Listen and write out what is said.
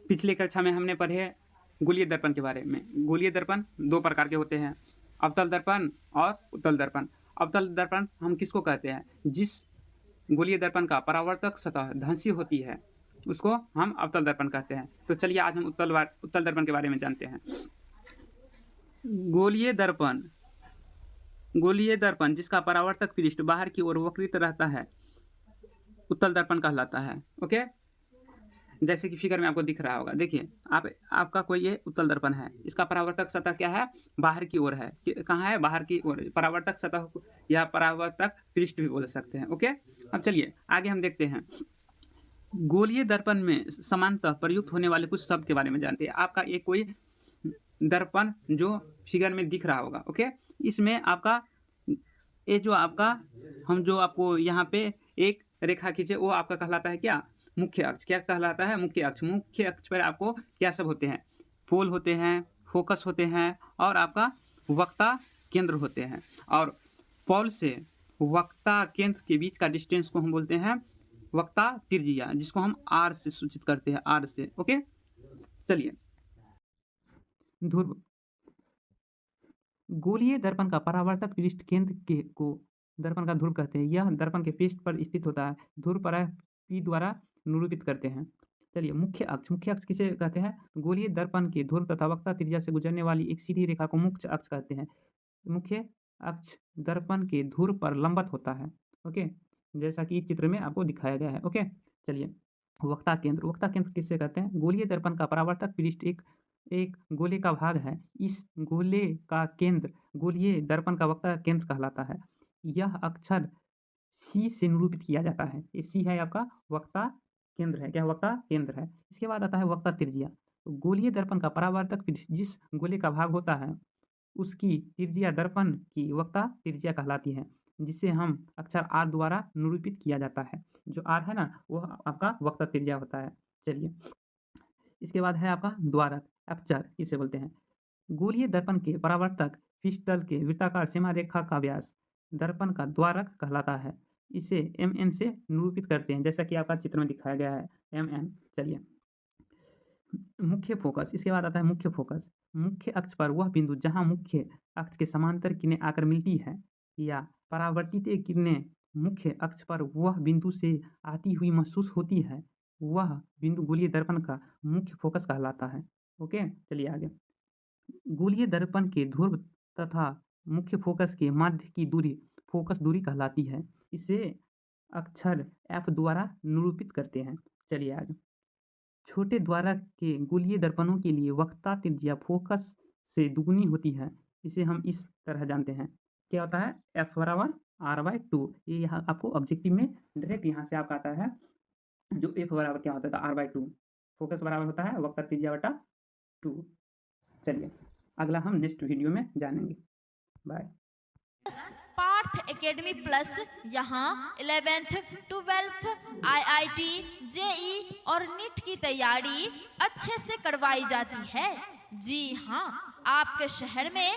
पिछले कक्षा में हमने पढ़े गोलीय दर्पण के बारे में। गोलीय दर्पण दो प्रकार के होते हैं, अवतल दर्पण और उत्तल दर्पण। अवतल दर्पण हम किसको कहते हैं? जिस गोलीय दर्पण का परावर्तक सतह धंसी होती है उसको हम अवतल दर्पण कहते हैं। तो चलिए आज हम उत्तल दर्पण के बारे में जानते हैं। गोलीय दर्पण जिसका परावर्तक पृष्ठ बाहर की ओर वक्रित रहता है उत्तल दर्पण कहलाता है। ओके, जैसे कि फिगर में आपको दिख रहा होगा, देखिए आपका कोई ये उत्तल दर्पण है, इसका परावर्तक सतह क्या है? बाहर की ओर है। कहाँ है? बाहर की ओर। परावर्तक सतह या परावर्तक पृष्ठ भी बोल सकते हैं। ओके, अब चलिए आगे हम देखते हैं। गोलीय दर्पण में समानतः प्रयुक्त होने वाले कुछ शब्द के बारे में जानते हैं। आपका एक कोई दर्पण जो फिगर में दिख रहा होगा, ओके, इसमें आपका ये जो आपका हम जो आपको यहाँ पे एक रेखा खींचे वो आपका कहलाता है क्या? मुख्य अक्ष। क्या कहलाता है? मुख्य अक्ष। मुख्य अक्ष पर आपको क्या सब होते हैं? पोल होते हैं, फोकस होते हैं और आपका वक्ता केंद्र होते हैं। और पोल से वक्ता केंद्र के बीच का डिस्टेंस को हम बोलते हैं वक्ता त्रिज्या, जिसको हम आर से सूचित करते हैं, आर से। ओके, चलिए ध्रुव। गोलीय दर्पण का परावर्तक पृष्ठ केंद्र के को दर्पण का ध्रुव कहते हैं। यह दर्पण के पृष्ठ पर स्थित होता है। ध्रुव प्रायः P द्वारा निरूपित करते हैं। चलिए मुख्य अक्ष। मुख्य अक्ष किसे कहते हैं? गोलीय दर्पण के ध्रुव तथा वक्ता त्रिज्या से गुजरने वाली एक सीधी रेखा को मुख्य अक्ष कहते हैं। मुख्य अक्ष दर्पण के ध्रुव पर लंबवत होता है। ओके, जैसा कि चित्र में आपको दिखाया गया है। ओके, चलिए वक्ता केंद्र। वक्ता केंद्र किसे कहते हैं? गोलीय दर्पण का परावर्तक पृष्ठ एक गोले का भाग है। इस गोले का केंद्र गोलीय दर्पण का वक्ता केंद्र कहलाता है। यह अक्षर C से निरूपित किया जाता है। ये C है आपका वक्ता केंद्र है। क्या वक्ता केंद्र है? इसके बाद आता है वक्ता त्रिज्या। तो गोलीय दर्पण का परावर्तक पृष्ठ जिस गोले का भाग होता है उसकी त्रिज्या दर्पण की वक्ता त्रिज्या कहलाती है, जिसे हम अक्षर R द्वारा निरूपित किया जाता है। जो R है ना, वह आपका वक्ता त्रिज्या होता है। चलिए इसके बाद है आपका द्वारक, एपर्चर इसे बोलते हैं। गोलीय दर्पण के परावर्तक पृष्ठतल के वृत्ताकार सीमा रेखा का व्यास दर्पण का द्वारक कहलाता है। इसे MN से निरूपित करते हैं, जैसा कि आपका चित्र में दिखाया गया है, MN। चलिए मुख्य फोकस। इसके बाद आता है मुख्य फोकस। मुख्य अक्ष पर वह बिंदु जहां मुख्य अक्ष के समांतर किरणें आकर मिलती है या परावर्तित किरणें मुख्य अक्ष पर वह बिंदु से आती हुई महसूस होती है, वह बिंदु गोलीय दर्पण का मुख्य फोकस कहलाता है। ओके, चलिए आगे। गोलीय दर्पण के ध्रुव तथा मुख्य फोकस के मध्य की दूरी फोकस दूरी कहलाती है। इसे अक्षर F द्वारा निरूपित करते हैं। चलिए आगे। छोटे द्वारक के गोलीय दर्पणों के लिए वक्ता त्रिज्या फोकस से दुगुनी होती है। इसे हम इस तरह जानते हैं। क्या होता है? F बराबर R/2। ये यहाँ आपको ऑब्जेक्टिव में डायरेक्ट यहाँ से आपका आता है, जो F बराबर क्या होता है? R/2। फोकस बराबर होता है वक्ता त्रिज्या बटा 2। चलिए अगला हम नेक्स्ट वीडियो में जानेंगे। बाय। पार्थ एकेडमी प्लस यहाँ 11th 12th IIT JE और नीट की तैयारी अच्छे से करवाई जाती है। जी हाँ, आपके शहर में